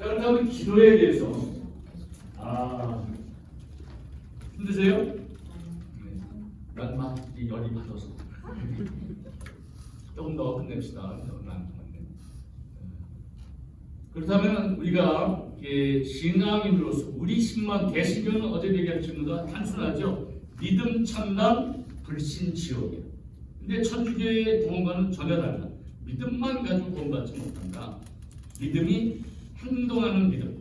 자, 그렇다면 기도에 대해서 힘드세요? 네. 난 막 열이 받아서 조금 더 끝냅시다. 얼마 안 남았네. 그렇다면 우리가 신앙인으로서 우리 신만 개신교는 어제 얘기했습니다. 단순하죠. 믿음 참남 불신 지옥이야. 근데 천주교의 구원과는 전혀 달라. 믿음만 가지고 구원받지 못한다. 믿음이 행동하는 믿음.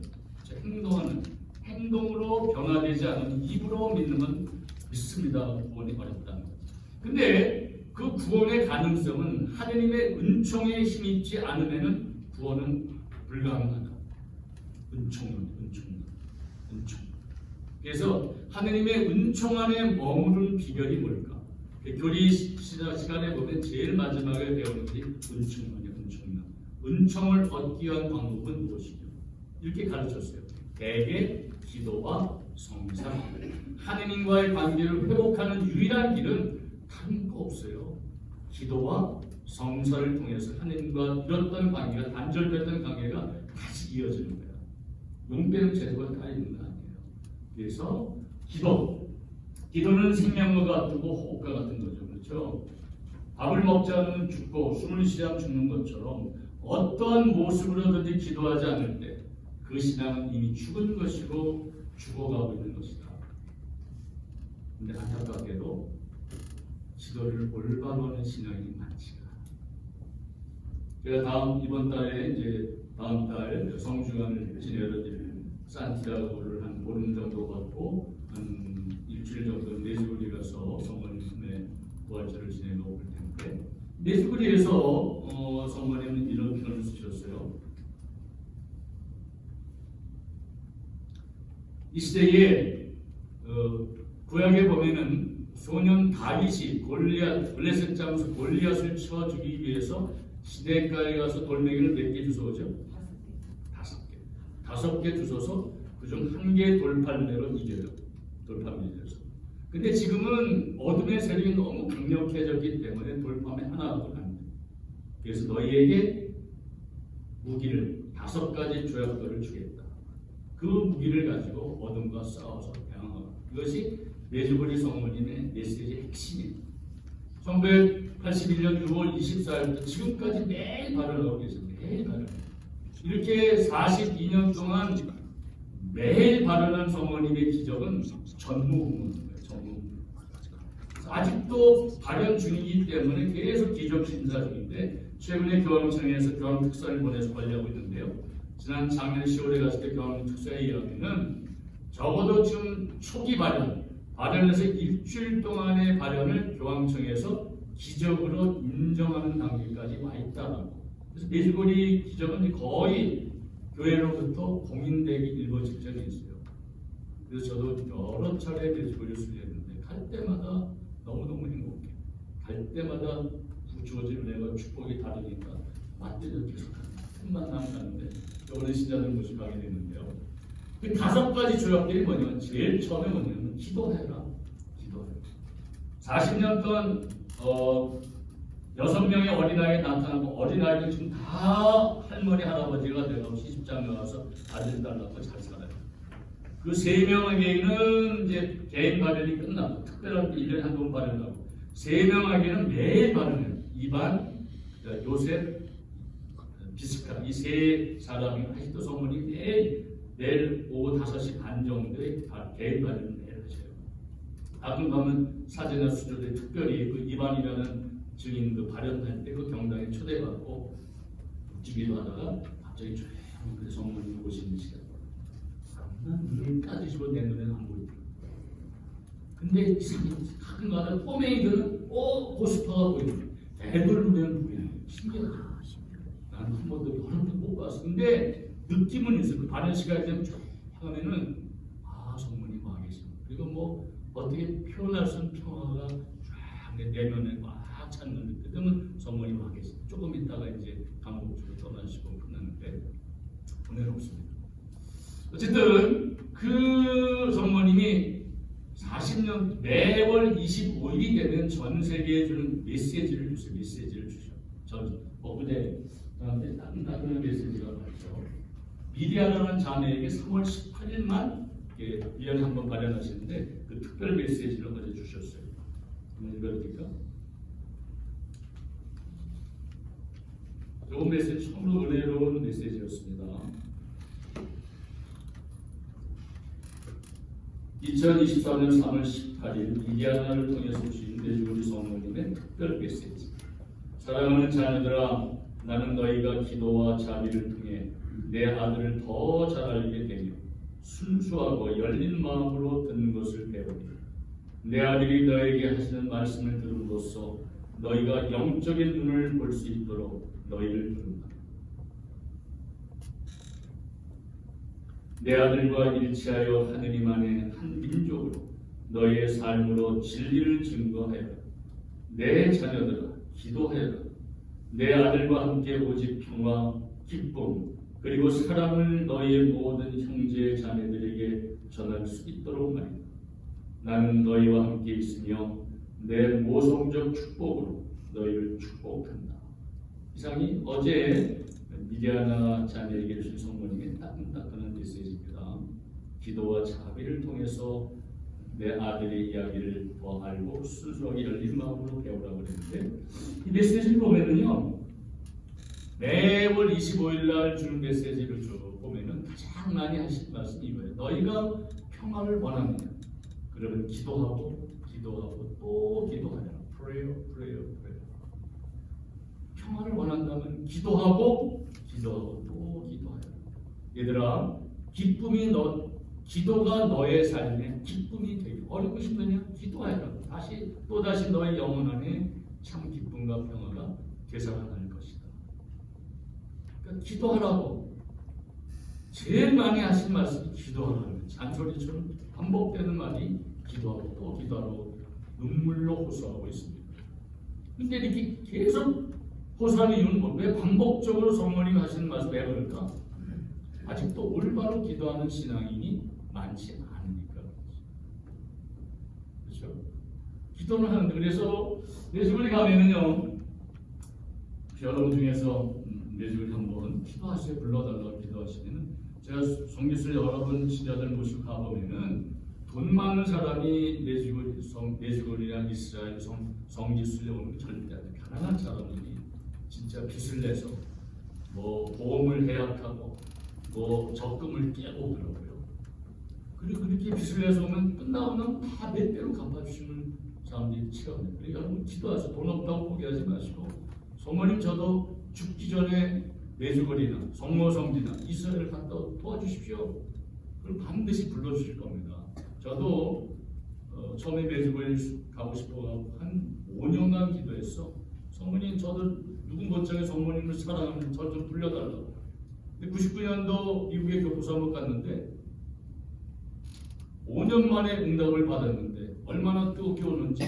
행동으로 변화되지 않은 입으로 믿는 믿습니다. 구원이 어렵다는 거죠. 근데 그 구원의 가능성은 하느님의 은총에 힘입지 않으면 구원은 불가능하다. 은총. 그래서 하느님의 은총 안에 머무른 비결이 뭘까? 교리 시간에 보면 제일 마지막에 배우는 것이 은총이에요. 은총을 얻기 위한 방법은 무엇이냐? 이렇게 가르쳤어요. 대개 기도와 성사. 하느님과의 관계를 회복하는 유일한 길은 다른 거 없어요. 기도와 성사를 통해서 하느님과 잃었던 관계가, 단절됐던 관계가 다시 이어지는 거야. 용빼는 제도가 다 있는 거 아니에요. 그래서 기도는 생명과 같고 호흡과 같은 거죠. 그렇죠? 밥을 먹지 않으면 죽고 숨을 쉬지 않으면 죽는 것처럼 어떠한 모습으로든지 기도하지 않을 때 그 신앙은 이미 죽은 것이고 죽어가고 있는 것이다. 근데 안타깝게도 기도를 올바로 하는 신앙이 많지가 않아요. 제가 이번 달에 다음 달 성주간을 지내러 산티아고를 한 보름 정도 걷고 한 일주일 정도 메주리 가서 성모님의 부활절을 지내고 올 텐데, 메주리에서 성모님은 이런 표현을 쓰셨어요. 이 시대에 구약에 보면은 소년 다윗이 블레셋 장수 골리앗을 쳐 죽이기 위해서 시냇가에 가서 돌멩이를 몇 개 주워오죠? 5개 주워서 그중 1개 돌팔매로 이겨요. 돌팔매에서. 근데 지금은 어둠의 세력이 너무 강력해졌기 때문에 돌팔매 하나도 안 돼. 그래서 너희에게 무기를 5가지 조약돌을 주겠다. 그 무기를 가지고 어둠과 싸워서 대항하고. 이것이 메주리 성모님의 메시지의 핵심이에요. 1981년 6월 24일부터 지금까지 매일 발언하고 계십니다. 매일 발언. 이렇게 42년 동안 매일 발언한 성모님의 기적은 전무후무입니다. 아직도 발현 중이기 때문에 계속 기적 신사 중인데, 최근에 교황청에서 교황 특사를 보내서 관리하고 있는데요. 지난 작년 10월에 갔을 때 교황 특사의 이야기는 적어도 지금 초기 발현에서 일주일 동안의 발현을 교황청에서 기적으로 인정하는 단계까지 와 있다라고. 그래서 메주리 기적은 거의 교회로부터 공인되기 일보 직전에 있어요. 그래서 저도 여러 차례 메주리를 수리했는데 갈 때마다 너무너무 행복해. 갈 때마다 주어진 은혜와 축복이 다르니까 맞들려 계속 틈만 나면 가는데 저번에 신자들 모집하게 됐는데요. 그 5가지 조약들이 뭐냐면, 제일 처음에 뭐냐면 기도해라. 40년 동안 6명의 어린아이가 나타나고, 어린아이들 지금 다 할머니 할아버지가 되고 시집장에 와서 아들 딸 낳고 잘 살아요. 그 3명에게는 이제 개인 발현이 끝나고, 특별한 1년에 한 번 발현하고, 3명에게는 매일 발현해요. 이반, 요셉, 비스카, 이 3사람이 아직도 성모니 매일 오후 5시 반 정도에 개인 발현을 매일 하셔요. 가끔 가면 사제나 수조들 특별히 그 이반이라는 증인 그 발현할 때 그 경당에 초대받고 묵지기도 하다가 갑자기 조용히 성모님이 오시는 시간. 눈을 까지시고 내 눈에는 안 보이더라고요. 근데 가끔가다 꼬맹이들은 고스파가 보이는 애들 눈에는 보이는 거예요. 신기하죠. 나는 한 번도 여러 번 못 봤어. 근데 느낌은 있어요. 그 발현 시간이 되면 쭉 하면은 성모님 와 계시네. 그리고 뭐 어떻게 표현할 수 없는 평화가 쫙 내면에 꽉 찼는데, 그러면 성모님 와 계시네. 조금 있다가 이제 감옥으로 떠나시고 끝나는데 은혜롭습니다. 어쨌든 그 성모님이 40년 매월 25일이 되면 전 세계에 주는 메시지를 주세요. 메시지를 주셔. 전 엊그제 저한테 다른 메시지가 왔죠. 미디아라는 자매에게 3월 18일만 1년에 한 번 발행하시는데 그 특별 메시지를 어제 주셨어요. 한번 읽어드릴까? 이 메시지 참으로 은혜로운 메시지였습니다. 2023년 3월 18일 미디아나를 통해서 주신 내주우리 성모님의 특별 메시지. 사랑하는 자녀들아, 나는 너희가 기도와 자비를 통해 내 아들을 더 잘 알게 되며 순수하고 열린 마음으로 듣는 것을 배우니 내 아들이 너에게 하시는 말씀을 들음으로써 너희가 영적인 눈을 볼 수 있도록 너희를 부른다. 내 아들과 일치하여 하느님 안에 한 민족으로 너희의 삶으로 진리를 증거하여라. 내 자녀들아, 기도하여라. 내 아들과 함께 오직 평화, 기쁨, 그리고 사랑을 너희의 모든 형제 자매들에게 전할 수 있도록 말이다. 나는 너희와 함께 있으며 내 모성적 축복으로 너희를 축복한다. 이상이 어제 미디아나 자매에게 주신 성모님의 따끈따끈한 메시지입니다. 기도와 자비를 통해서 내 아들의 이야기를 더 알고 순수하게 열린 마음으로 배우라고 그랬는데, 이 메시지를 보면은요, 매월 25일 날 주는 메시지를 보면은 가장 많이 하신 말씀이 이거예요. 너희가 평화를 원하느냐? 그러면 기도하고 또 기도하라. Prayer, prayer, prayer. 평화를 원한다면 기도하고 또 기도하라. 얘들아, 기도가 너의 삶에 기쁨이 되게 어렵고 힘드냐? 기도하라. 또다시 너의 영혼 안에 참 기쁨과 평화가 되살아날 것이다. 그러니까 기도하라고. 제일 많이 하신 말씀이 기도하라는 잔소리처럼 반복되는 말이 기도하고 또 기도하라고 눈물로 호소하고 있습니다. 근데 이렇게 계속 호소하는 이유는 왜 반복적으로 성모님이 하시는 말씀 왜 그럴까? 아직도 올바로 기도하는 신앙인이 많지 않으니까 그렇죠? 기도는 하는데, 그래서 내주글이 가면은요, 여러분 중에서 내주글이 한번 기도하시고 불러달라고 기도하시면은 제가 성기술 여러 번 신자들 모시고 가보면은 돈 많은 사람이 내주글이랑 이스라엘 성기술에 오는 절대 안 돼. 가난한 사람들이 진짜 빚을 내서 뭐 보험을 해약하고 뭐 적금을 깨고 그러고요. 그리고 그렇게 빚을 내서 오면 끝나고는 다 몇 배로 갚아주시는 사람들이 체험해요. 그러니까 여러분 기도하세요. 돈 없다고 포기하지 마시고, 성모님 저도 죽기 전에 내주거리나 성모성지나 이스라엘을 갔다 도와주십시오. 그럼 반드시 불러주실 겁니다. 저도 처음에 내주거리 가고 싶어서 한 5년간 기도했어. 성모님 저도 누군 못장에 성모님을 사랑하면 저 좀 불려달라고. 근데 99년도 미국에 교포소 한번 갔는데 5년 만에 응답을 받았는데 얼마나 뜨겁게 오는지,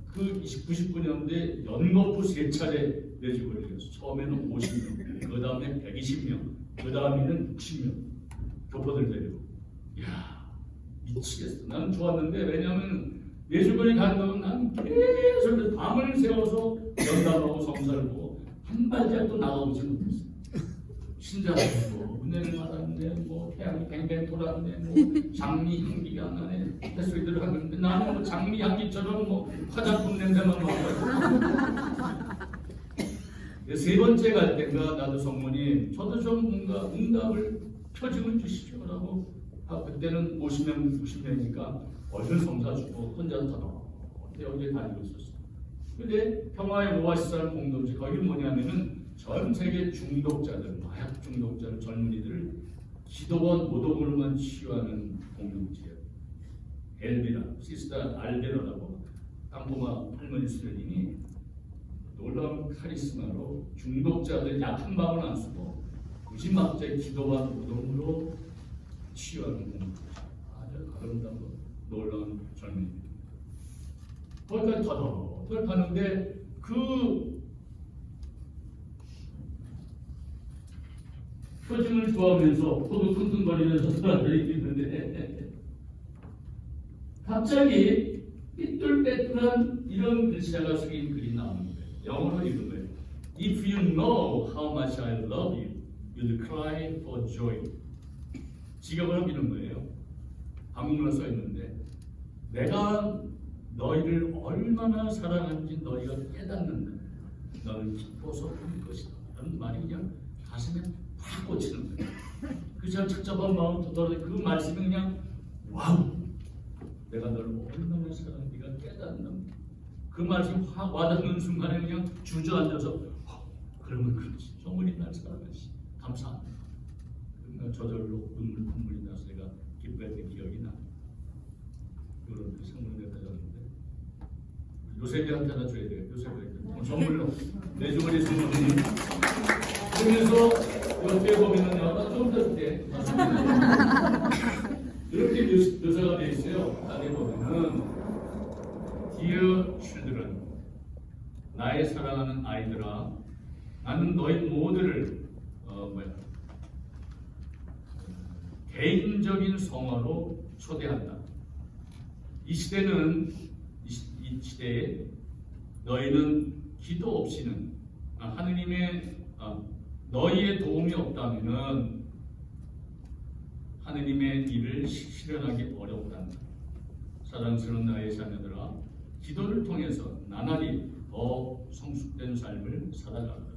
그 99년도에 연거푸 3차례 내주거리였어. 처음에는 50명, 그 다음에 120명, 그 다음에는 60명 교포들 데리고. 이야, 미치겠어. 나는 좋았는데, 왜냐하면 내주거리 간다면 난 계속 밤을 새워서 연답하고 성사를 보고 한 발짝도 나가보지 못했어. 신자하고 은혜를 받았는데 뭐 태양이 뱅뱅 돌았는데 뭐 장미 향기가 나네 햇소리들을 하는데 나는 뭐 장미 향기처럼 뭐 화장품 냄새만 맡고. 세 번째 갈 때가 나도 성모님 저도 좀 뭔가 응답을 표징을 주십시오라고. 그때는 50명 60명이니까 얼른 성사 주고 혼자서 다 여기에 다니고 있었어. 근데 평화의 오아시스라는 공동체, 거기는 뭐냐면은 전 세계 중독자들, 마약 중독자들, 젊은이들을 기도와 노동으로만 치유하는 공동체예요. 엘비라, 시스타 알베로라고 땅포마 할머니 수련님이 놀라운 카리스마로 중독자들 약 한 방울 안 쓰고 무지막지하게 기도와 노동으로 치유하는 공동체. 아주 아름다운 놀라운 젊은이들. 거기까지 더덕 가는데 그 표징을 좋아하면서 코도 끙끙거리면서 사람들이 있는데 갑자기 삐뚤빼뚤한 이런 글씨가 쓰인 글이 나오는 거예요. 영어로 읽은 거예요. If you know how much I love you, you'll cry for joy 직역을 하는 거예요. 한국말로 써 있는데 내가 너희를 얼마나 사랑하는지 너희가 깨닫는다. 너는 기뻐서 울 것이다. 라는 말이 그냥 가슴에 팍 꽂히는 거예요. 그 제가 착잡한 마음 더더러 그 말씀이 그냥 와우. 내가 너를 얼마나 사랑하는지가 깨닫는다. 그 말씀이 확 와닿는 순간에 그냥 주저앉아서 그러면 그렇지. 성모님 날 사랑하시. 감사합니다. 그러니까 저절로 눈물이 나서 내가 기뻐했던 기억이 나. 그런 그 성모님을 가졌는데 요셉이한테 하나 줘야 돼요. 요셉이한테 선물로 내 주머니 성모님. 그러면서 옆에 보면은요, 좀 더 때 이렇게 묘사가 되어 있어요. 안에 보면은 Dear children, 나의 사랑하는 아이들아, 나는 너희 모두를 개인적인 성화로 초대한다. 이 시대는 이 시대에 너희는 기도 없이는 하느님의 너희의 도움이 없다면은 하느님의 일을 실현하기 어렵단다. 사랑스러운 나의 자녀들아, 기도를 통해서 나날이 더 성숙된 삶을 살아간다.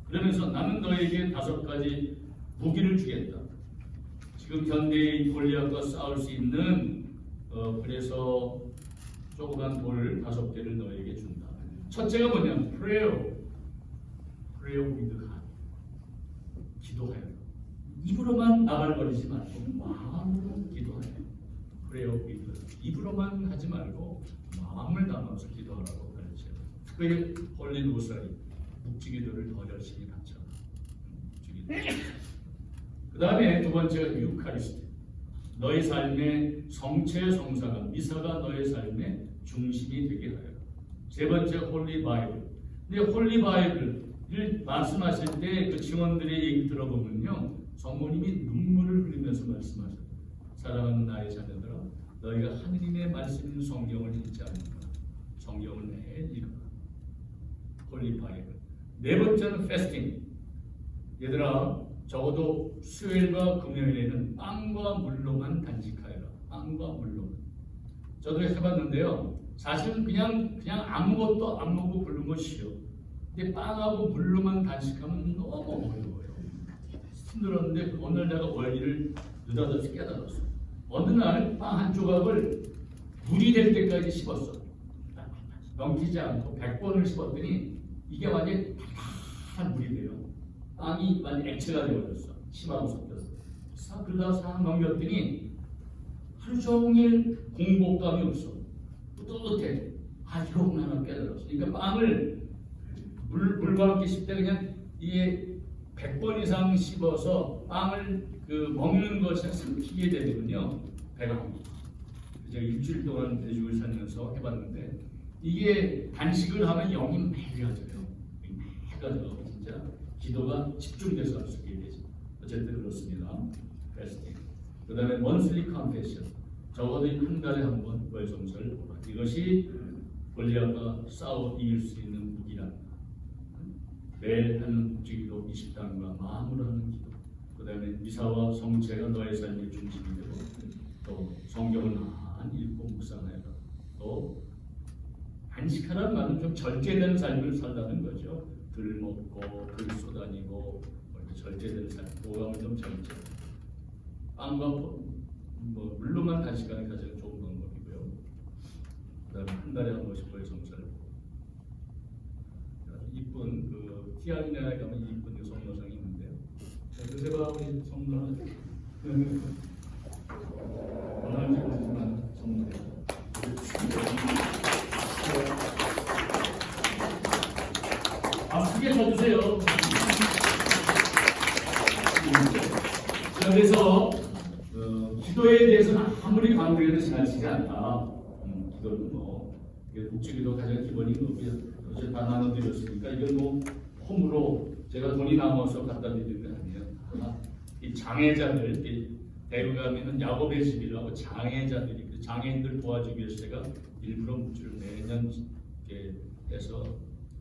그러면서 나는 너에게 5가지 무기를 주겠다. 지금 현대의 골리앗과 싸울 수 있는 그래서 조그만 돌 5개를 너에게 준다. 첫째가 뭐냐면 prayer with God. 기도하여. 입으로만 나발거리지 말고 마음으로 기도하여. prayer with God. 입으로만 하지 말고 마음을 담아서 기도하라고 가르쳐요. 특별히 홀리 로사리 묵지기도를 더 열심히 갖춰라. 그 다음에 두 번째가 유카리스트. 너의 삶의 성체 성사가 미사가 너의 삶의 중심이 되게 하여라. 세 번째 홀리 바이블. 근데 홀리 바이블을 말씀하실 때 그 증언들의 얘기 들어보면요, 성모님이 눈물을 흘리면서 말씀하셔요. 사랑하는 나의 자녀들아, 너희가 하느님의 말씀인 성경을 읽지 않는가? 성경을 매일 읽어라. 홀리 바이블. 네 번째는 패스팅. 얘들아, 적어도 수요일과 금요일에는 빵과 물로만 단식하여라. 빵과 물로만. 저도 해봤는데요. 사실은 그냥 아무것도 안 먹고 굶는 건 쉬워. 근데 빵하고 물로만 단식하면 너무 어려워요. 힘들었는데 어느 날 내가 원리를 느닷없이 깨달았어. 어느 날 빵 한 조각을 물이 될 때까지 씹었어. 넘기지 않고 100번을 씹었더니 이게 완전히 달달한 물이 돼요. 빵이 완전 액체가 되어버렸어. 침하고 섞였어. 그러다가 싹 넘겼더니 하루 종일 공복감이 없어. 뿌듯해. 이거구나 하나 깨달았어. 그러니까 빵을 물과 함께 씹때 그냥 이게 100번 이상 씹어서 빵을 먹는 것을 삼키게 되거든요. 배가 제가 일주일 동안 대죽을 살면서 해봤는데 이게 단식을 하면 영이 맑아져요. 맑아져. 진짜 기도가 집중돼서 할 수 있게 되죠. 어쨌든 그렇습니다. 패스팅. 그 다음에 monthly confession. 적어도 한 달에 한 번 월성서를 보라. 이것이 골리앗과 싸워 이길 수 있는 무기란다. 매일 하는 묵지기도 20단과 마음으로 하는 기도. 그 다음에 미사와 성체가 너의 삶의 중심이 되고 또 성경을 많이 읽고 묵상해라. 또 단식하라는 말은 좀 절제된 삶을 살라는 거죠. 글 먹고 글 쏟아니고 절제된 삶, 보감을 좀 절제. 빵과 물로만 단식하는 가장 좋은 방법이고요. 그다음에 한 달에 한 번씩 월성사를 이쁜 티아리나에 가면 이쁜 성모상이 있는데요. 요새가 우리 성모는 원하지 않지만 성모. 크게 쳐주세요. 그래서 기도에 대해서는 아무리 강조해도 지나치지 않다. 기도는 묵지기도 가장 기본인 거고요. 어제 다 나눠드렸으니까 이건 홈으로 제가 돈이 남아서 갖다 드리는 게 아니에요. 이 장애자들, 대구 가면은 야곱의 집이라고 장애자들이 장애인들 도와주기 위해서 제가 일부러 묵지를 매년 해서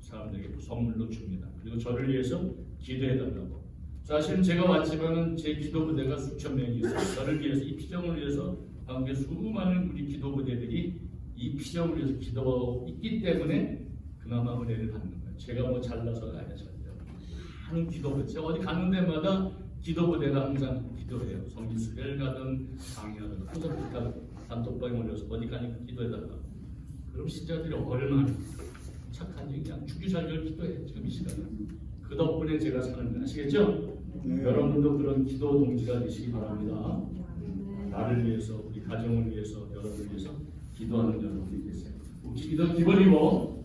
사람들에게 선물로 줍니다. 그리고 저를 위해서 기도해달라고 사실은 제가 왔지만은 제 기도 부대가 수천 명이 있어요. 저를 위해서 이 피정을 위해서 한국의 수많은 우리 기도 부대들이 이 피정을 위해서 기도하고 있기 때문에 그나마 은혜를 받는 거예요. 제가 뭐 잘나서가 아니라 절대. 하는 기도 부대. 제가 어디 가는 데마다 기도 부대가 항상 기도해요. 성지 수련을 가든 강의하든 항상 부탁 단톡방에 올려서 어디 가니까 기도해달라. 그럼 신자들이 얼마나 착한지 그냥 주기살기를 기도해. 지금 이 시간에. 그 덕분에 제가 사는 거 아시겠죠? 여러분도 그런 기도 동지가 되시기 바랍니다. 나를 위해서, 우리 가정을 위해서, 여러분을 위해서 기도하는 여러분이 되세요. 기도 기본이고,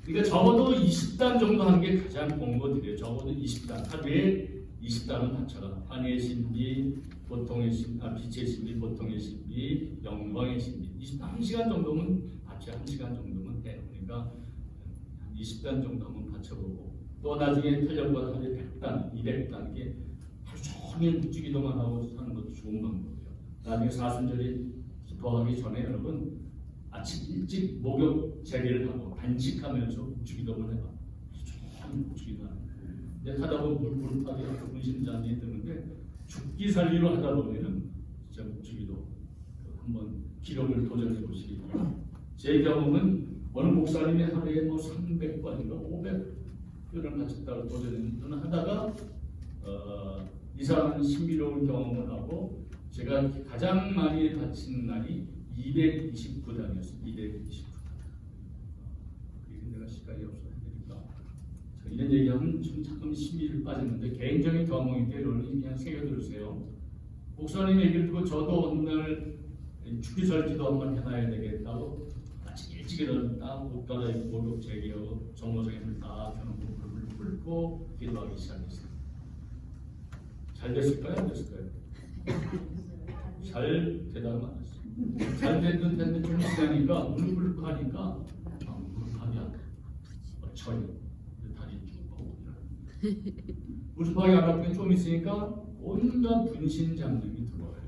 그러니까 적어도 20단 정도 하는 게 가장 좋은 거 드려요. 적어도 20단. 하루에 20단은 바쳐라. 환희의 신비, 보통의 신비, 빛의 신비, 보통의 신비, 영광의 신비. 1시간 정도면 바쳐, 1시간 정도면 해. 그러니까 20단 정도 한번 바쳐보고, 또 나중에 탄력받아 하루에 100단, 200단, 이게 하루 종일 묵주기도만 하고 사는 것도 좋은 방법이에요. 나중에 사순절이 기도하기 전에 여러분 아침 일찍 목욕 재개를 하고 반식하면서 묵주기도만 해봐. 하루 종일 묵주기도하는 거예요. 근데 하다 보면 물파기 분신장애 드는데 죽기 살기로 하다 보면은 진짜 묵주기도 한번 기록을 도전해 보시기 바랍니다. 제 경험은 어느 목사님이 하루에 뭐 300번인가 500번을 바쳤다고 도전을 하다가 이상한 신비로운 경험을 하고 제가 가장 많이 바친 날이 229단이었어요. 229단. 그게 내가 시간이 없어 해드릴까. 이런 얘기하면 좀 조금 심의를 빠졌는데 개인적인 경험인데 여러분이 그냥 새겨들으세요. 목사님 얘기를 듣고 저도 어느 날 주기설 기도 한번 해놔야 되겠다고 아침 일찍 일어났다 옷 갈아입고 목욕 재개하고 정모성에 딱 켜놓고 불을 끓고 기도하기 시작했어요. 잘 됐을까요? 안 됐을까요? 잘 대답은 안 했어요. 잘 됐는데 좀 지나니까 무릎 하니까 무릎 하냐 쳐요. 다리 쭉 뻗고 무릎 하기 안 아프면 좀 있으니까 온갖 분신 장면이 들어와요.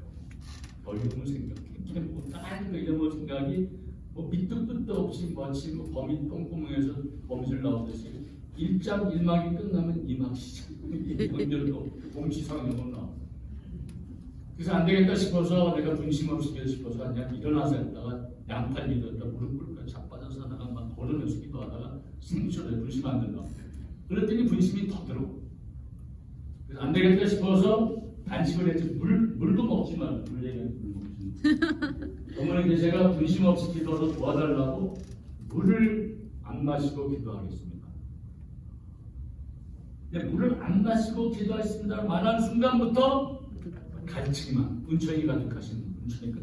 어려운 생각, 뭐 다른 거 이런 뭐 생각이 뭐 밑도 끝도 없이 마치 뭐 거미 똥구멍에서 거미줄 나오듯이 1장 1막이 끝나면 2막 시작. 이번들도 공치상용으로 나와. 그래서 안 되겠다 싶어서 내가 분심 없이 싶어서 그냥 일어나서 했다가 양팔 믿었다 무릎 꿇고 자빠져서 하다가 막 걸으면서 기도하다가 승부처럼 분심 안 된다. 그랬더니 분심이 더 들어. 그래서 안 되겠다 싶어서 단식을 했지 물도 먹지 말고 물 얘기하는 물 먹지. 어머니 제가 분심 없이 기도해서 도와달라고 물을 안 마시고 기도하겠습니다. 근데 물을 안 마시고 기도했습니다 말하는 순간부터 갈증만 운천이 가득하신 운천이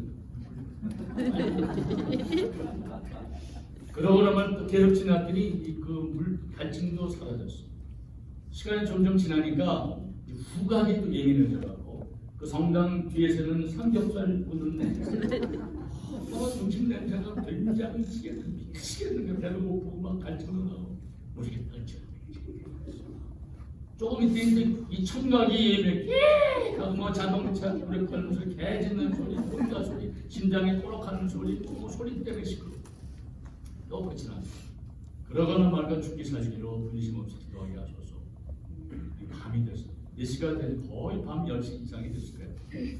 그러고 나면 또 계속 지났더니 그 물 갈증도 사라졌어. 시간이 점점 지나니까 후각이 또 예민해져가고 그 성당 뒤에서는 삼겹살 굽는 냄새 중심 냄새가 굉장히 미치겠는 배도 고프고 막 갈증도 나고 모르겠다. 조금 있더니 이 청각이 예민해. 뭐 자동차 브레이크하는 소리, 개 짖는 소리, 혼자 소리, 심장이 꼬락하는 소리, 또 소리 때문에 시끄러워. 또 끝이 나. 그러거나 말까 죽기 살기로 분심 없이 기도하게 하소서. 밤이 됐어. 4시가 된 거의 밤 10시 이상이 됐을 거예요.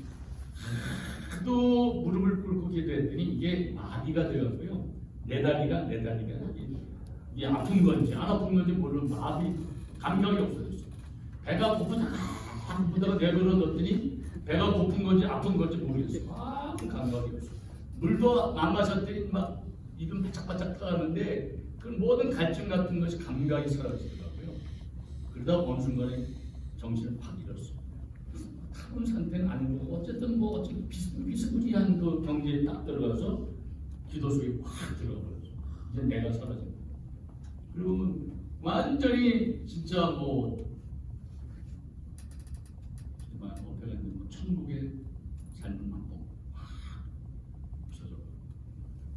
또 무릎을 꿇고 기도했더니 이게 마비가 되었고요. 내 다리가 이게 아픈 건지 안 아픈 건지 모르는 마비 감각이 없어졌어. 배가 고프다가 내버려 뒀더니 배가 고픈 건지 아픈 건지 모르겠어. 감각이 없어. 물도 안 마셨더니 막 입은 바짝바짝 타는데 그 모든 갈증 같은 것이 감각이 사라지더라고요. 그러다 어느 순간에 정신을 확 잃었어. 타본 상태는 아니고 어쨌든 뭐 비스무리한 그 경지에 딱 들어가서 기도 속에 확 들어가버렸어. 이제 내가 사라진 거야. 그리고 완전히 진짜 뭐 천국의 삶을 맛보고 없어져.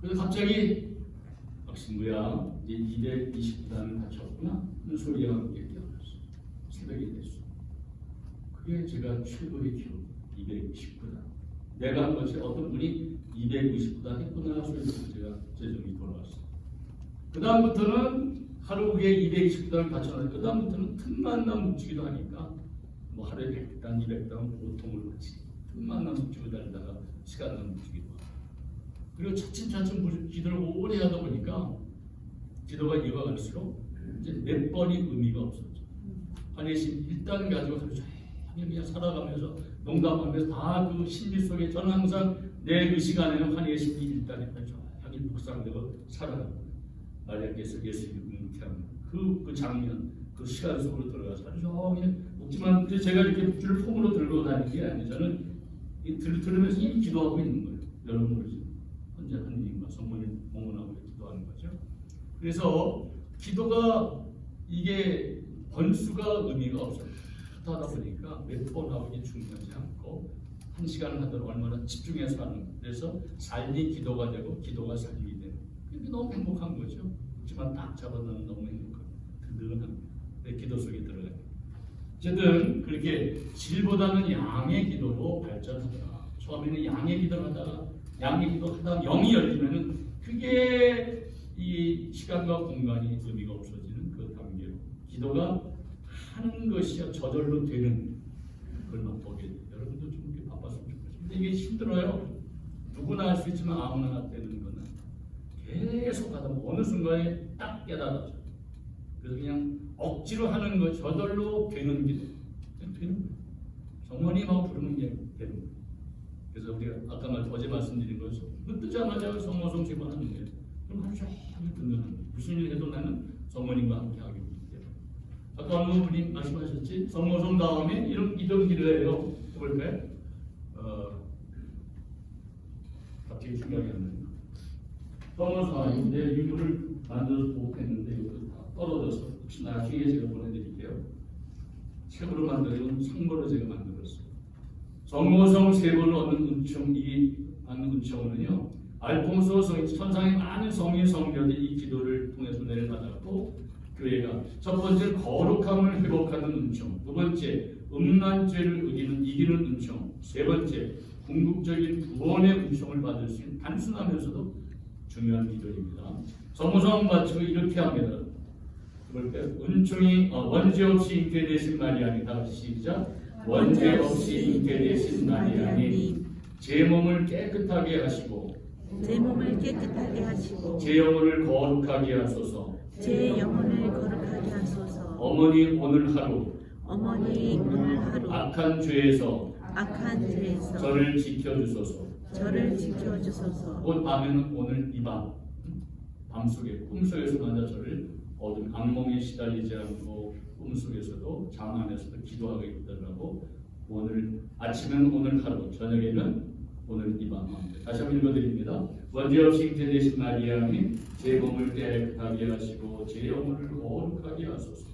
그래서 갑자기 신부야 이제 229단을 바쳤구나 하는 소리가 함께 깨어났어. 새벽이 됐어. 그게 제가 최고의 기록 229단. 내가 한 것이 어떤 분이 229단 했구나 소리 듣고 제가 재정이 돌아왔어. 그 다음부터는 하루에 229단을 바쳐놨는데 그 다음부터는 틈만 나면 묵지기도 하니까 뭐 하루에 100단, 200단 보통을 같이 틈만 나서 기도다니다가 시간 넘기기도 하고 그리고 차츰차츰 기도를 오래 하다 보니까 기도가 이어가 갈수록 이제 몇 번이 의미가 없었죠. 환희심 일단 가지고 하루 종일 그냥 살아가면서 농담하면서 다 그 신비 속에 저는 항상 내 그 시간에는 환희심이 일단에 하루 묵상되고 살아가고 마리아께서 예수님을 묵상하는 그 장면 그 시간 속으로 들어가서 하루 종일 먹지만 제가 이렇게 묵주를 폼으로 들고 다니는 게 아니에요. 저는 들으면서 이미 기도하고 있는 거예요. 여러분 모르죠. 혼자 하느님과 성모님 공헌하고 기도하는 거죠. 그래서 기도가 이게 번수가 의미가 없어요. 하다 보니까 몇 번 하고 이게 중요하지 않고 한 시간을 하도록 얼마나 집중해서 하는 거예요. 그래서 삶이 기도가 되고 기도가 삶이 되고 그게 너무 행복한 거죠. 그렇지만 딱 잡아놓으면 너무 행복하고 든든한 내 기도 속에 들어가요. 어쨌든 그렇게 질보다는 양의 기도로 발전하더라. 처음에는 양의 기도를 하다가 양의 기도 하다가 영이 열리면은 그게 이 시간과 공간이 의미가 없어지는 그 단계로 기도가 하는 것이 저절로 되는 그걸 맛보게 돼요. 여러분도 좀 이렇게 바빴으면 좋겠어요. 근데 이게 힘들어요. 누구나 할 수 있지만 아무나 되는 거는 계속 하다 보면 어느 순간에 딱 깨달아져. 그래서 그냥 억지로 하는 거 저절로 되는 기도. 되는 거예요. 성모님하고 부르는 게 되는 거예요. 그래서 우리가 아까 어제 말씀드린 것처럼 뜨자마자 성모성 제보하는 거예요. 그럼 하루 종일 듣는 거예요. 무슨 일 해도 나는 성모님과 함께 하기 때문에. 아까 어느 분이 말씀하셨지? 성모성 다음에 이런 기도해요. 해볼까요? 갑자기 생각이 안 나요. 성모성 내 유물을 만들어서 보급했는데 이거 다 떨어져서 혹시 나중에 제가 보내드릴게요. 책으로 만들어서 상고로 제가 만들었어요. 성모성 세 번을 얻는 은총, 이 받는 은총은요, 알폰소 천상의 많은 성인 성녀들이 이 기도를 통해서 은혜를 받았고, 교회가 첫 번째 거룩함을 회복하는 은총, 두 번째 음란죄를 이기는 은총, 세 번째 궁극적인 구원의 은총을 받을 수 있는 단순하면서도 중요한 기도입니다. 성모성 마치고 이렇게 합니다. 은총이 원죄 없이 잉태 되신 마리아니, 다 같이 시작. 원죄 없이 잉태 되신 마리아니, 제 몸을 깨끗하게 하시고 제 몸을 깨끗하게 하시고 제 영혼을 거룩하게 하소서. 제 영혼을 거룩하게 하소서. 어머니 오늘 하루 악한 죄에서 저를 지켜주소서. 곧 밤에는 오늘 이 밤속에 꿈속에서 만나 저를 어둠 악몽에 시달리지 않고 꿈속에서도 잠 안에서도 기도하고 있더라고. 오늘 아침은 오늘 하루, 저녁에는 오늘 이 밤. 다시 한번 읽어드립니다. 원죄 없이 잉태되신 마리아님, 제 몸을 깨끗하게 하시고 제 영혼을 거룩하게 하소서.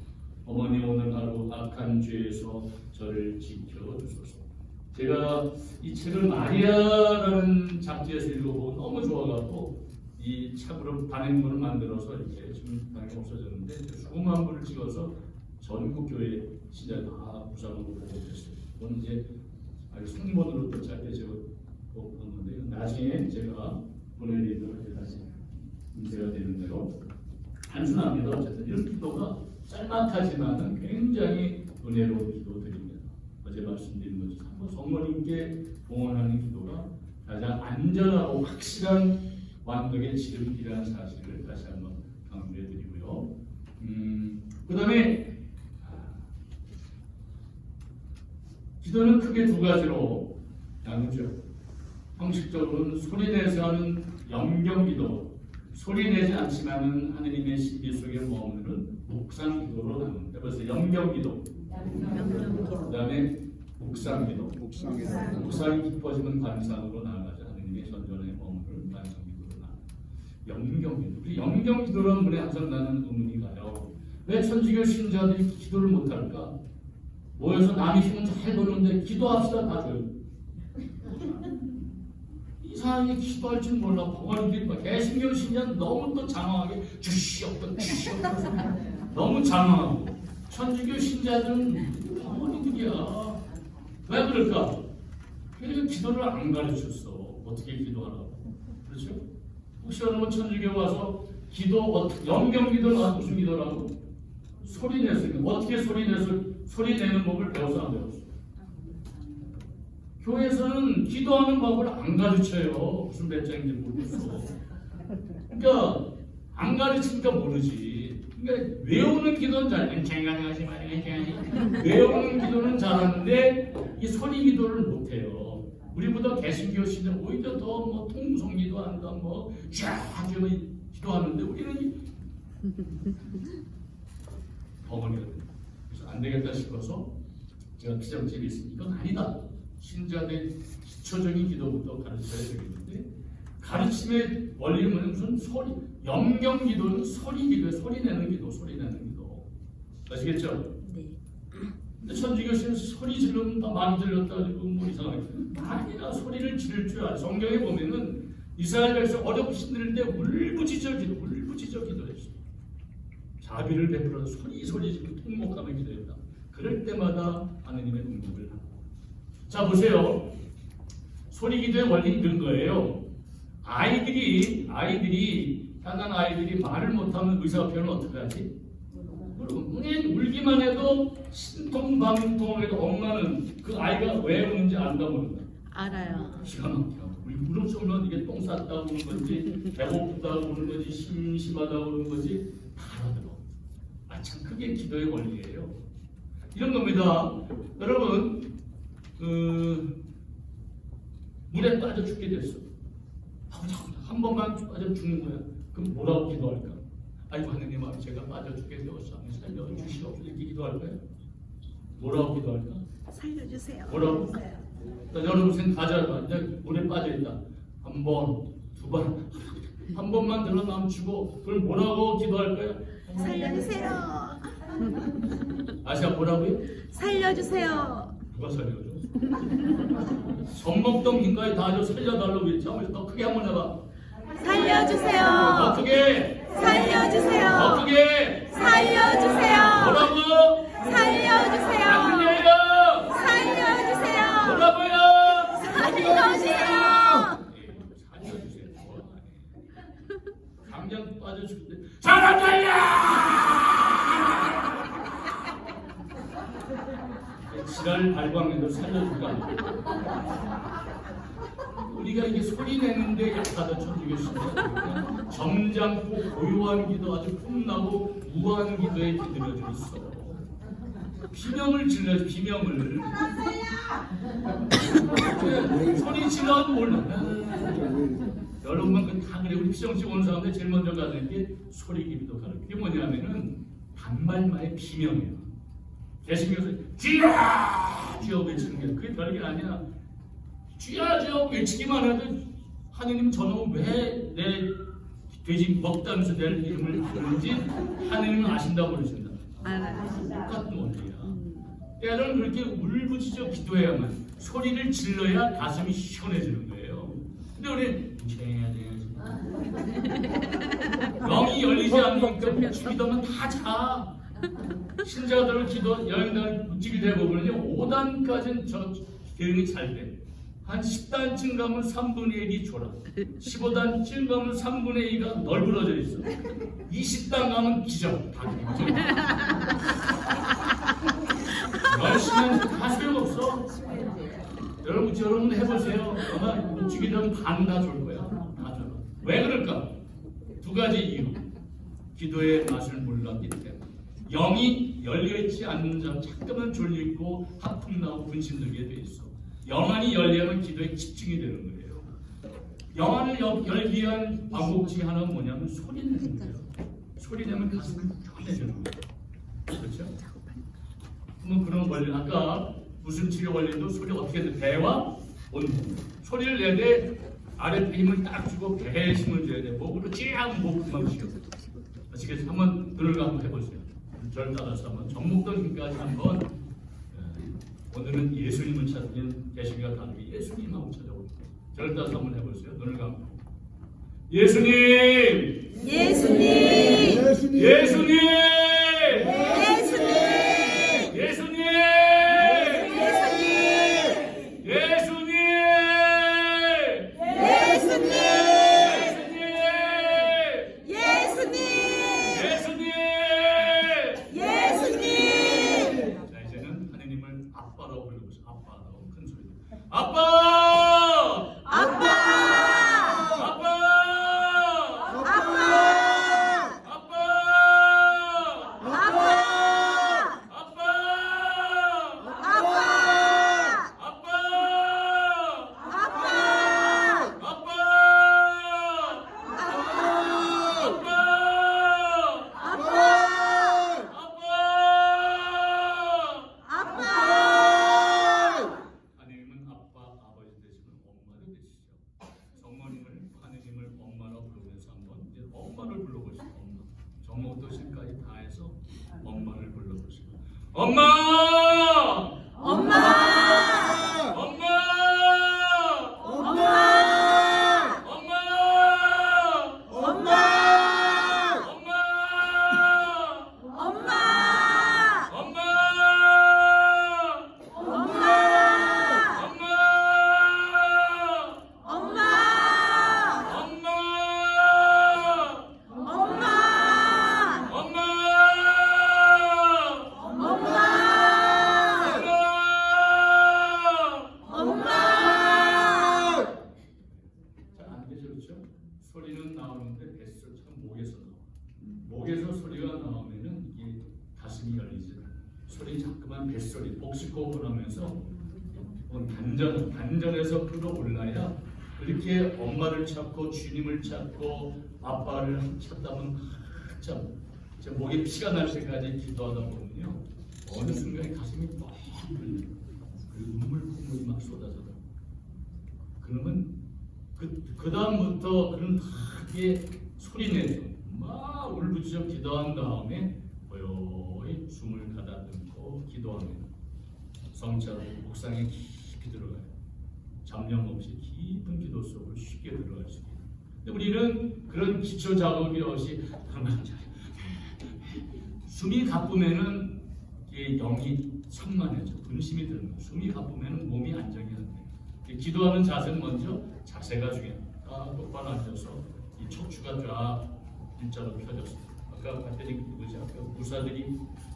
어머니 오늘 하루 악한 죄에서 저를 지켜주소서. 제가 이 책을 마리아라는 잡지에서 읽어보고 너무 좋아가지고 이 책으로 단행본을 만들어서 이렇게 지금 당연히 없어졌는데 20만 부를 찍어서 전국 교회 시절 다 부산으로 보고됐어요. 그건 이제 성본으로 또 짧게 제가 본 건데요. 나중에 제가 보내드리도록 다시 문제가 되는 대로 단순합니다. 어쨌든 이런 기도가 짤막하지만은 굉장히 은혜로운 기도들입니다. 어제 말씀드린 것처럼 성모님께 봉헌하는 기도가 가장 안전하고 확실한 완벽의 지름길이라는 사실을 다시 한번 강조해드리고요. 그 다음에 기도는 크게 두 가지로 나누죠. 형식적으로는 소리내서 하는 영경기도, 소리내지 않지만은 하느님의 신비 속에 머무르는 묵상기도로 나눕니다. 그래서 영경기도, 그 다음에 묵상기도, 묵상이 깊어지면 반상으로 나아가죠. 하느님의 선전에 머무르는 반상기도로 나아가죠. 영경기도, 영경기도라는 분에 항상 나는 의문이 가요. 왜 천주교 신자들이 기도를 못할까? 모여서 남이 힘은 잘 보는데 기도합시다 다 줘요. 이상하게 기도할 줄 몰라. 벙어리들이 개신교 신자는 너무 또 장황하게 주시옵고 너무 장황하고, 천주교 신자들은 벙어리들이야. 왜 그럴까? 그러니까 기도를 안 가르쳤어. 어떻게 기도하라고. 그렇죠? 혹시 여러분 천주교 와서 기도 영경기도는 무슨 기도라고? 소리 내서. 어떻게 소리 내서 소리 내는 법을 배워서 안 배웠어. 교회에서는 기도하는 법을 안 가르쳐요. 무슨 배짱인지 모르겠어. 그러니까 안 가르치니까 모르지. 그러니까 외우는 기도는 외우는 기도는 잘하는데 이 소리 기도를 못해요. 우리보다 개신교 씨는 오히려 더 뭐 통성기도 한다, 쫙 기도하는데 우리는 덩어리거든요. 그래서 안 되겠다 싶어서 제가 피장집이 있으니까 이건 아니다. 신자들 기초적인 기도부터 가르쳐야 되겠는데 가르침의 원리는 뭐냐면 무슨 소리, 영경 기도는 소리 기도에 소리 내는 기도, 소리 내는 기도. 아시겠죠? 네. 근데 천주교 씨는 소리 지르면 다 많이 들렸다 그러고 뭐 이상하게 아니라 소리를 지를 줄 알아. 성경에 보면은 이스라엘 백성 어렵고 힘들 때 울부짖어 기도했어. 자비를 베풀어서 소리 지르고 통곡하며 기도했다. 그럴 때마다 하나님의 응답을 한다. 자 보세요. 소리 기도의 원리는 그런 거예요. 아이들이 약간 아이들이 말을 못하면 의사 표현을 어떻게 하지? 그냥 울기만 해도 신통방통해도 엄마는 그 아이가 왜 우는지 안다 모른다. 알아요. 기가 막혀. 울음 소리는 이게 똥 쌌다고 우는 건지 배고프다고 우는 건지 심심하다고 우는 건지 다 알아들어. 참 그게 기도의 원리예요. 이런 겁니다. 여러분 물에 빠져 죽게 됐어. 한 번만 빠져 죽는 거야. 그럼 뭐라고 기도할까? 아이고 하느님 앞에 제가 빠져 죽게 되었어. 살려주시옵소서 이렇게 기도할 거야? 뭐라고 기도할까? 살려주세요. 뭐라고? 여러분 생각하자. 이제 물에 빠져 있다. 한 번, 두 번, 한 번만 들어 남치고 그걸 뭐라고 기도할 거야? 살려주세요. 아시아 뭐라고요? 살려주세요. 누가 살려줘? 젖 먹던 김까지 다 줘 살려달라고 그랬지. 한번 더 크게 한번 해봐. 살려주세요. 더 크게. 살려주세요. 더 크게. 살려주세요. 뭐라고? 살려주세요. 안 들려요. 살려주세요. 뭐라고요? 살려주세요. 살려주세요. 당장 빠져 죽는데 사람 살려! 지랄 발광해도 살려줄까? 우리가 이게 소리 내는데 약하다 천주교시면 점잖고 고요한 기도 아주 폼나고 우아한 기도에 기들어져 있어. 비명을 질러야지 비명을. 소리 질러도 몰라. 여러분만 다 그래. 우리 피정식 온 사람들 제일 먼저 가는 게 소리 기도 가르쳐. 그게 뭐냐면은 반말만의 비명이에요. 개신교에서 쥐야 외치는 게 그게 별게 아니야. 쥐야 외치기만 해도 하느님 저놈 왜 내 돼지 먹다면서 내 이름을 부르는지 하느님은 아신다고 그러신다. 똑같은 원리야. 때로는 그렇게 울부짖어 기도해야만 소리를 질러야 가슴이 시원해지는 거예요. 근데 우리 뭉쳐해야 돼야지. 영이 열리지 않으니까 기도하면 다 자. 신자들 기도 여행단 묵직이 대부분은요 5단까지는 저 대응이 잘 돼. 한 10단쯤 가면 3분의 1이 졸아. 15단쯤 가면 3분의 2가 널브러져 있어. 20단 가면 기적. 다 기적. 열심히 다 소용없어. 여러분 해보세요. 아마 묵직이 되면 반 다 졸 거야. 다 졸아. 왜 그럴까? 두 가지 이유. 기도의 맛을 몰랐기 때문에. 영이 열려있지 않는 자는 잠깐만 졸리고 하품 나고 분심 들게 돼 있어. 영안이 열리면 기도에 집중이 되는 거예요. 영안을 열기 위한 방법 중에 하나는 뭐냐면 소리 내는 거예요. 소리 내면 가슴이 편해지는 거예요. 그렇죠? 그러면 그런 원리 아까 무슨 치료 원리도 소리 어떻게 돼? 배와 온도. 소리를 내되 아랫배 힘을 딱 주고 배에 힘을 줘야 돼. 목으로 찌하면 목만 쉬어. 아시겠죠? 한번 눈을 감고 해보세요. 절 따라서 한번 정목던 힘까지 한번. 오늘은 예수님을 찾는 개신교가 다르게 예수님하고 찾아볼게요. 절 따라서 한번 해보세요. 눈을 감고. 예수님! 예수님! 예수님! 예수님! 예수님! 예수님! 예수님! 예수님! 예수님! 예수님! 자 이제는 성목도 신까지 다 해서 엄마를 불러보시고 엄마! 엄마! 엄마! 엄마! 엄마! 엄마! 엄마! 엄마! 엄마! 엄마! 엄마! 엄마! 엄마! 엄마! 엄마! 엄마! 잘 안 되죠, 그렇죠? 소리는 나오는데 뱃소리처럼 목에서 나와. 목에서 소리가 나오면은 이게 가슴이 열리지. 소리 자꾸만 뱃소리, 복식호흡을 하면서 단전에서 끌어올라야 그렇게 엄마를 찾고 주님을 찾고 아빠를 찾다면 한참 목에 피가 날 때까지 기도하다 보면요 어느 순간에 가슴이 뻥 뚫려요. 그리고 눈물이 막 쏟아져요. 그러면 그 다음부터 그런 크게 소리내서 막 울부짖어 기도한 다음에 고요히 숨을 가다듬고 기도하면 성자로 묵상에 깊이 들어가요. 잡념 없이 깊은 기도 속으로 쉽게 들어갈 수 있어요. 근데 우리는 그런 기초 작업이 없이 숨이 가쁘면은 영이 산만해져 분심이 드는 거예요. 숨이 가쁘면은 몸이 안정이 안 돼요. 기도하는 자세는 먼저 자세가 중요해요. 똑바로 앉아서 이 척추가 쫙 일자로 펴졌어요. 아까 봤더니 누구지? 아까 무사들이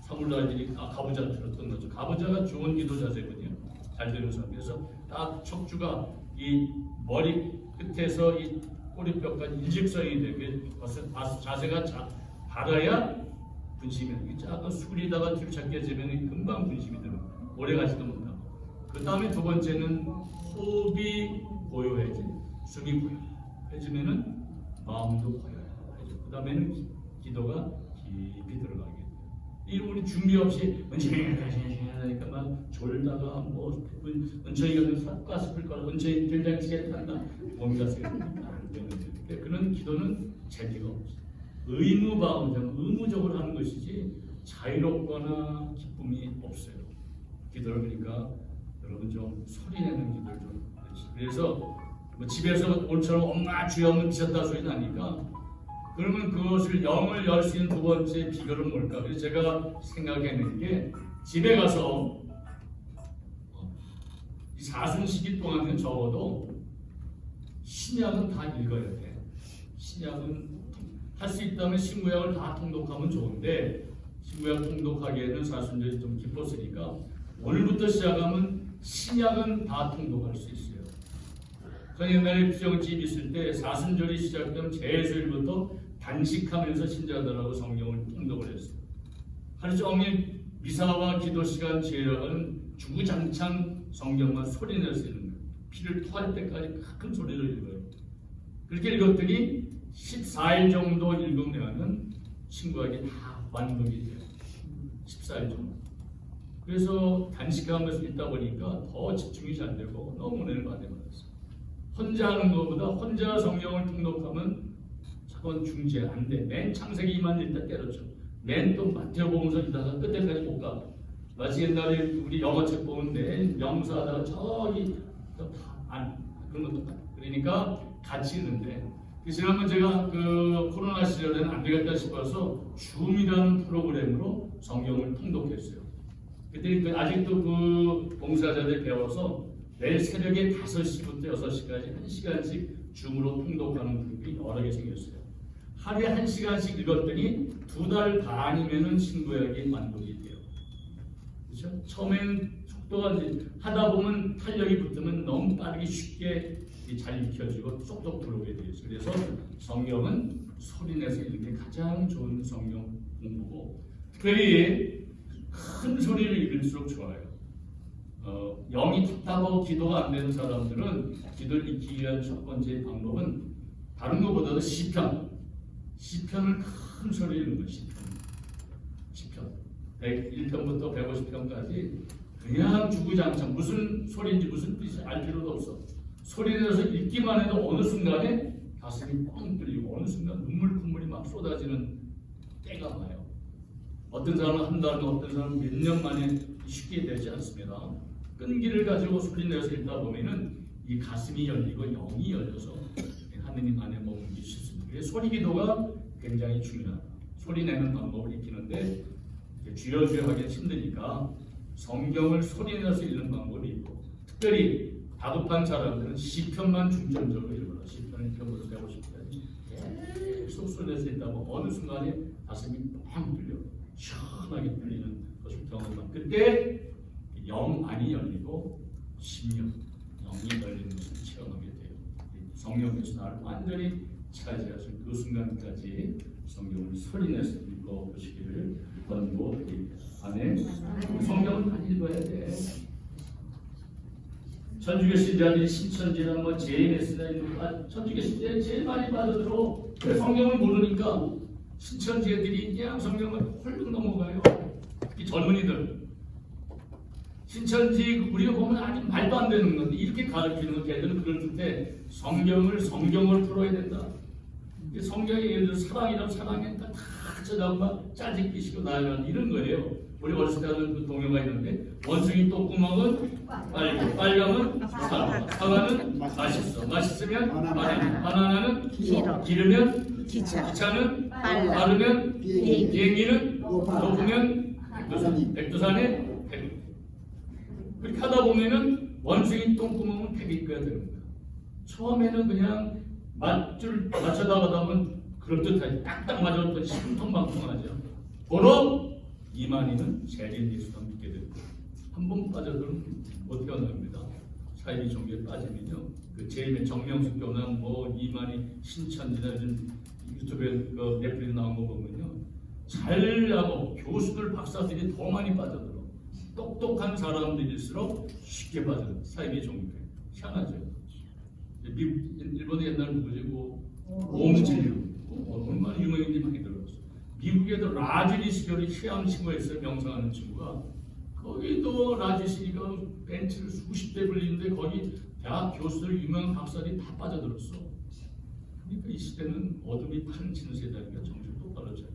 사물들이 가부좌 들었던 거죠. 가부좌가 좋은 기도 자세거든요. 잘 되는 사람. 그래서 딱 척추가 이 머리 끝에서 이 꼬리뼈까지 일직선이 되게 자세가 바라야 분심이 되고 약간 숙이다가 뒤로 되면 금방 분심이 되는 거예요. 오래 가지도 못하고. 그 다음에 두 번째는 호흡이 고요해지, 숨이 고요해지면은 마음도 고요해져. 그 다음에는 기도가 깊이 들어가게 돼요. 이런 우리 준비 없이 하니까 막 졸다가 뭐 은총이가 삿가스풀 거라 은총이 된장찌개 탄다 뭔가 되는데 그런 기도는 재미가 없어. 의무적으로 하는 것이지 자유롭거나 기쁨이 없어요. 기도를 그러니까 여러분 좀 소리내는 기도를 좀 그래서 뭐 집에서 오늘처럼 엄마 주여 미쳤다 소리 나니까 그러면 그것을 영을 열 수 있는 두 번째 비결은 뭘까? 그래서 제가 생각해낸 게 집에 가서 이 사순시기 동안은 적어도 신약은 다 읽어야 돼. 신약은 할 수 있다면 신구약을 다 통독하면 좋은데 신구약 통독하기에는 사순절이 좀 깊었으니까 오늘부터 시작하면 신약은 다 통독할 수 있어요. 저 옛날에 부정집 있을 때 사순절이 시작되면 제수일부터 단식하면서 신자들하고 성경을 통독을 했어요. 하루 종일 미사와 기도 시간 제외하고는 주구장창 성경만 소리낼 수 있는 거예요. 피를 토할 때까지 큰 소리로 읽어요. 그렇게 읽었더니 14일 정도 읽으면 신구약이 다 완독이 돼요. 14일 정도. 그래서 단식하면서 읽다 보니까 더 집중이 잘 되고 너무 은혜를 받았어요. 혼자 하는 것보다 혼자 성경을 통독하면 차번 중재 안 돼. 맨 창세기 2만 읽다 때렸죠. 맨 또 마태복음서 읽다가 끝에까지 못 가. 마치 옛날에 우리 영어책 보면 맨 명사하다가 저기 안 그런 것도 똑같아. 그러니까 같이 읽는데 지난번 제가 그 코로나 시절에는 안 되겠다 싶어서 줌이라는 프로그램으로 성경을 통독했어요. 그때 아직도 그 봉사자들 배워서 매일 새벽에 5시부터 6시까지 1시간씩 줌으로 통독하는 그룹이 여러 개 생겼어요. 하루에 1시간씩 읽었더니 2달 반이면은 신구약이 완독이 돼요. 그렇죠? 처음엔 속도가 하다 보면 탄력이 붙으면 너무 빠르게 쉽게 잘 익혀지고 쏙쏙 들어오게 돼요. 그래서 성경은 소리내서 읽는 게 가장 좋은 성경 공부고 특별히 큰 소리를 읽을수록 좋아요. 영이 답답하고 기도가 안 되는 사람들은 기도를 읽기 위한 첫 번째 방법은 다른 것보다도 시편을 큰 소리로 읽는 거예요. 시편 101편부터 150편까지 그냥 주구장창 무슨 소리인지 무슨 뜻인지 알 필요도 없어. 소리내서 읽기만 해도 어느 순간에 가슴이 뻥 뚫리고 어느 순간 눈물이 막 쏟아지는 때가 어떤 사람은 한 달, 어떤 사람은 몇 년 만에 쉽게 되지 않습니다. 끈기를 가지고 소리 내서 읽다 보면은 이 가슴이 열리고 영이 열려서 하느님 안에 머물기 쉽습니다. 그래서 소리 기도가 굉장히 중요합니다. 소리 내는 방법을 익히는데 주여주여 하기 힘드니까 성경을 소리 내서 읽는 방법이 있고, 특별히 다급한 사람들은 시편만 중점적으로 읽어라. 시편을 읽어보러 되고 싶어요. 계속 소리 내서 읽다가 어느 순간에 가슴이 뻥 뚫려 시원하게 뚫리는 것을 경험합니다. 그때 영 안이 열리고 심령, 영이 열리는 것을 체험하게 돼요. 성령께서 나를 완전히 차지하신 그 순간까지 성경을 소리내서 읽어보시기를 권고드립니다. 아멘. 성경을 많이 읽어야 돼. 천주교 신자들이 신천지나 뭐 JMS나 천주교 신자에 제일 많이 빠져들어. 성경을 모르니까 신천지 애들이 그냥 성경을 홀쭉 넘어가요. 특히 젊은이들. 신천지 우리가 보면 아주 말도 안 되는 건데 이렇게 가르치는 건 걔들은 그럴 때 성경을 풀어야 된다. 성경에 예를 들어 사랑이라면 사랑이니까 다 찾아봐 짜증기시고 나면 이런 거예요. 우리 어렸을 때 하는 그 동요가 있는데 원숭이 똥구멍은 빨개, 빨강은 사과는 맛있어, 맛있으면 바나나는 기르면 기차는 빠르면 비행기는 높으면 백두산에 그렇게 하다 보면은 원숭이 똥구멍은 패기가 됩니다. 처음에는 그냥 맞줄 맞춰다가다 보면 그럴듯하게 딱딱 맞았더니 신통방통하죠. 도로 이만희는 재림 예수가 믿게 되고 한 번 빠져들면 못 태어납니다. 사이비 종교에 빠지면요. 그 재림의 정명숙 교나 뭐 이만희 신천지나 유튜브에 그 넷플릭스 나온 거 보면요. 잘하고 교수들 박사들이 더 많이 빠져들어. 똑똑한 사람들일수록 쉽게 빠져들어. 사이비 종교에 희한하죠. 일본의 옛날 누구지? 오음진류 얼마나 유명인지 많이 들었어. 미국에도 라즈리시교를 휴양 친구가 있어요. 명상하는 친구가. 거기도 라즈리시가 벤치를 수십 대 불리는데 거기 대학 교수들 유명한 박사들이 다 빠져들었어. 그러니까 이 시대는 어둠이 판치는 세대니까 정신 똑바로 차려.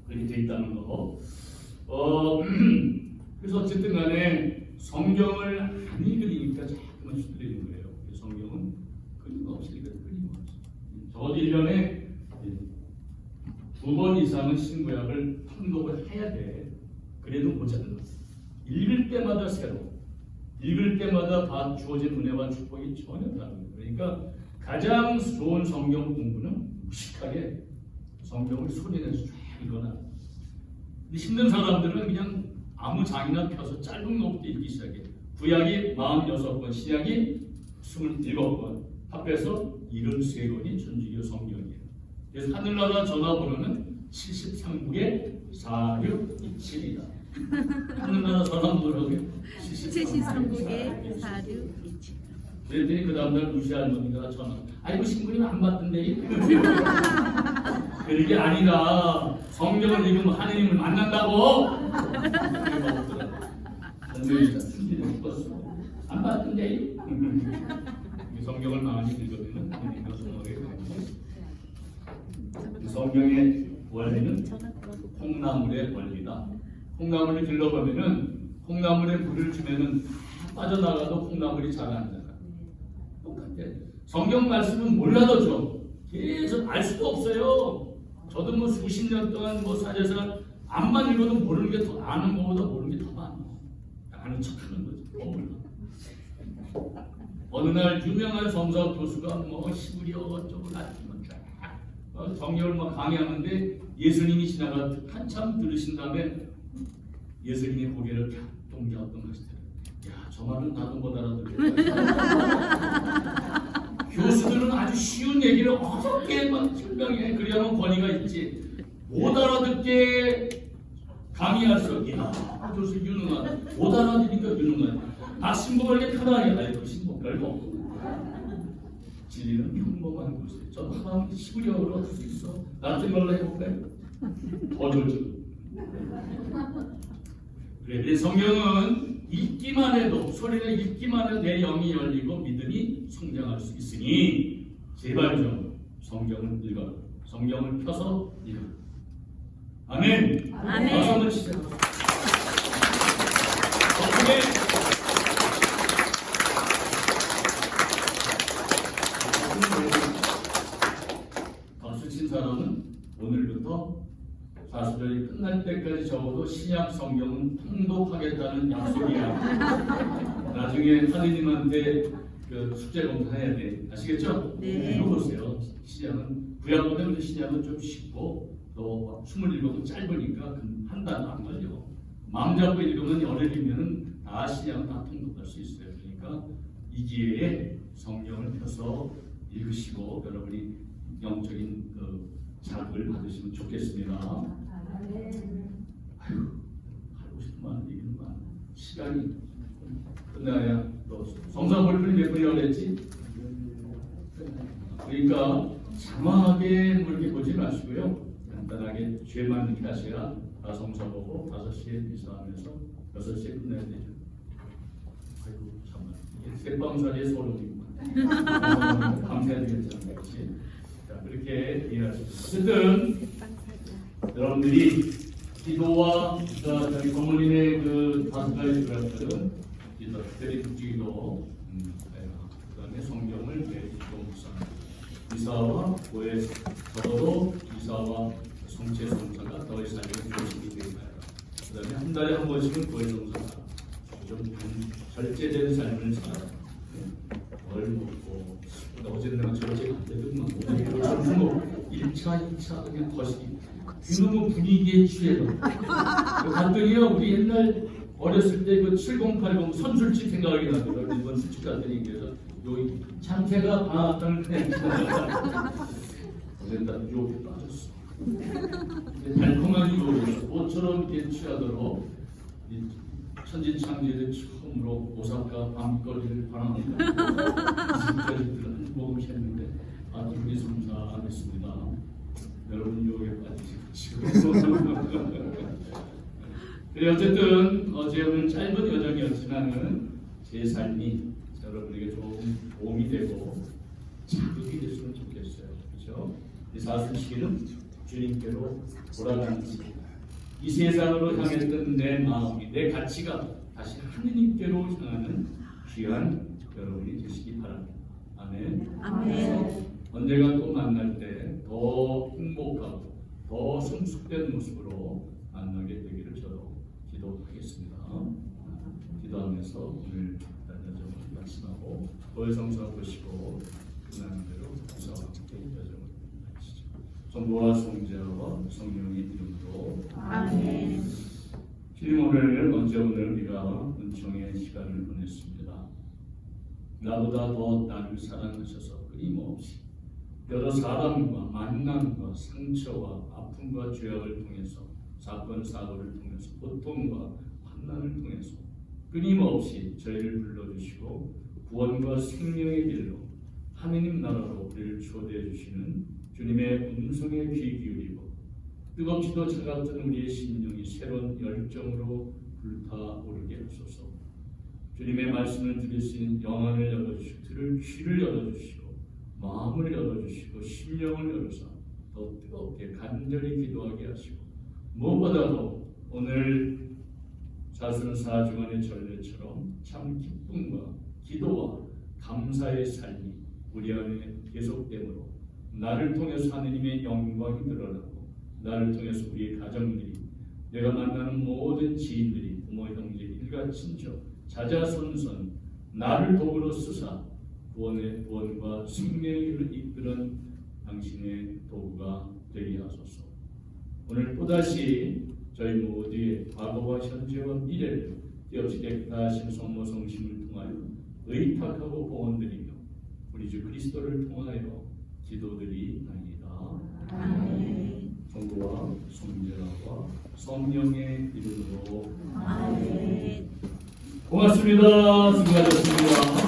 그렇게 돼 있다는 거. 그래서 어쨌든 간에 성경을 안 읽으니까 자꾸만 휘둘리는 거예요. 성경은 끊임없이 읽어요. 끊임없이. 적어도 1년에 2번 이상은 신구약을 통독을 해야 돼. 그래도 모자라. 읽을 때마다 새로. 읽을 때마다 주어진 은혜와 축복이 전혀 다릅니다. 그러니까 가장 좋은 성경 공부는 무식하게 성경을 소리내서 쫙 읽거나. 힘든 사람들은 그냥 아무 장이나 펴서 짧은 것부터 읽기 시작해. 구약이 46권, 신약이 27권, 합해서 73권이 천주교 성경이에요. 그래서 하늘나라 전화번호는 73국에 4627이다. 하늘나라 전화번호는 73국에 4627. 그랬더니 그 다음날 루시 할머니가 전화. 아이고 신부님 안 받던데. 그게 아니라 성경을 읽으면 하느님을 만난다고. 안 받던데. 성경을 많이 읽으면 하느님과 성령에 성경의 원리는 콩나물의 원리다. 콩나물을 길러보면은 콩나물에 물을 주면은 빠져나가도 콩나물이 자라잖아. 똑같아. 성경 말씀은 몰라도 줘. 계속 알 수도 없어요. 저도 뭐 수십 년 동안 뭐 사제사 암만 읽어도 모르는 게 더 아는 것보다 모르는 게 더 많아. 아는 척하는 거지. 몰라. 어느 날 유명한 성서 교수가 뭐 시부리어 어쩌고 라틴만 정렬 막 강의하는데 예수님이 지나가 한참 들으신 다음에 예수님이 고개를 갸우뚱갸우뚱 하시더래요. 야, 저 말은 나도 못 알아듣겠다. 교수들은 아주 쉬운 얘기를 어렵게 막 설명해. 그래야만 권위가 있지. 못 알아듣게 강의할수록 야, 교수 유능하다. 못 알아듣니까 유능하다. 아, 신부가 이렇게 편하게 알고 신부 별거 없고. 진리는 평범한 곳이에요. 저도 하나님 시부리어로 할 수 있어. 나한테 말로 해볼까요? 더 좋죠. 그래, 성경은 읽기만 해도 소리를 읽기만 해도 내 영이 열리고 믿음이 성장할 수 있으니, 제발 좀 성경을 읽어라. 성경을 펴서 읽어라. 아멘. 아멘. 박수 한번 치세요. 덕분에 박수 친 사람은 오늘부터 사수절이 끝날 때까지 적어도 신약 성경은 통독하겠다는 약속이야. 나중에 하느님한테 그 숙제 검사해야 돼. 아시겠죠? 네. 읽어보세요. 신약은 구약보다는 신약은 좀 쉽고 또 27은 짧으니까 한 단도 안 걸려. 마음 잡고 읽으면 열흘이면 다 신약은 다 통독할 수 있어요. 그러니까 이 기회에 성경을 펴서 읽으시고 여러분이 영적인 그 자극을 받으시면 좋겠습니다. 아유, 하고 싶은 말 얘기는 많아. 시간이 끝나야 또 성사골프는 몇 분이라고 그랬지? 그러니까 장황하게 뭐 이렇게 보지 마시고요. 간단하게 죄만 이렇게 하셔야 다 성사 보고 5시에 미사하면서 6시에 끝내야 되죠. 아이고 참나 이게 새방사리의 소름이구만. 감사해야 되겠잖아요. 그렇지? 자 그렇게 이해하시고 어쨌든 여러분들이 기도와 저희 고모님의 그 5가지 조약들은 기도, 특별히 국기기도, 그다음에 성경을 기도 미사와 고해 적어도 미사와 성체 성사가 너의 삶의 중심이 되어야. 그다음에 한 달에 한 번씩은 고해 성사가 좀 절제된 삶을 살아. 뭘 먹고 어제는 내가 절제가 안 되더만 오늘 점심 1차, 2차 그냥 거시기 그놈의 분위기에 취해서 갔더니요 우리 옛날 어렸을 때 그 7080 선술집 생각이 나더라고요. 일본 술집 갔더니 그래서 여기 참새가 방앗간을 그냥 어젠 다 유혹에 빠졌어. 달콤한 유혹에서 모처럼 이렇게 취하도록 천진창조에서 처음으로 오사카 밤거리를 바랍니다. 지금까지 모금했는데 아주 우리 성사했습니다. 여러분 유혹에 빠지시고 그래 어쨌든 어제 오늘 짧은 여정이었지만은 제 삶이 여러분에게 좀 도움이 되고 자극이 됐으면 좋겠어요. 그렇죠? 이 사순시기는 주님께로 돌아가는 시기. 이 세상으로 향했던 내 마음이 내 가치가 다시 하느님께로 향하는 귀한 여러분이 되시기 바랍니다. 아멘. 아멘. 언젠가 또 만날 때 더 행복하고 더 성숙된 모습으로 만나게 되기를 저도 기도하겠습니다. 기도하면서 오늘 여정을 마치고 고해성사 보시고 끝나는 대로 감사와 함께 여정을 마치죠. 성부와 성자와 성령의 이름으로 아멘. 주님 오늘 우리가 은총의 시간을 보냈습니다. 나보다 더 나를 사랑하셔서 끊임없이 여러 사람과 만남과 상처와 아픔과 죄악을 통해서 사건 사고를 통해서 고통과 환난을 통해서 끊임없이 저희를 불러주시고 구원과 생명의 길로 하느님 나라로 우리를 초대해 주시는 주님의 음성에 귀 기울이고 뜨겁지도 차갑던 우리의 심령이 새로운 열정으로 불타오르게 하소서. 주님의 말씀을 들을 수 있는 영안을 열어주시고 들을 귀를 열어주시고 마음을 열어주시고 심령을 열어서 더 뜨겁게 간절히 기도하게 하시고 무엇보다도 오늘 사순 4주간의 전례처럼 참 기쁨과 기도와 감사의 삶이 우리 안에 계속되므로 나를 통해서 하느님의 영광이 드러나고 나를 통해서 우리의 가정들이 내가 만나는 모든 지인들이 부모 형제 일가 친척 자자손손 나를 도구로 쓰사 구원과 생명의 길을 이끄는 당신의 도구가 되게 하소서. 오늘 또다시 저희 모두의 과거와 현재와 미래를 띄없이 깨끗하신 성모 성심을 통하여 의탁하고 봉헌드리며 우리 주 그리스도를 통하여 기도드리나이다. 아멘. 성부와 성자와 성령의 이름으로 아멘. 고맙습니다. 수고하셨습니다.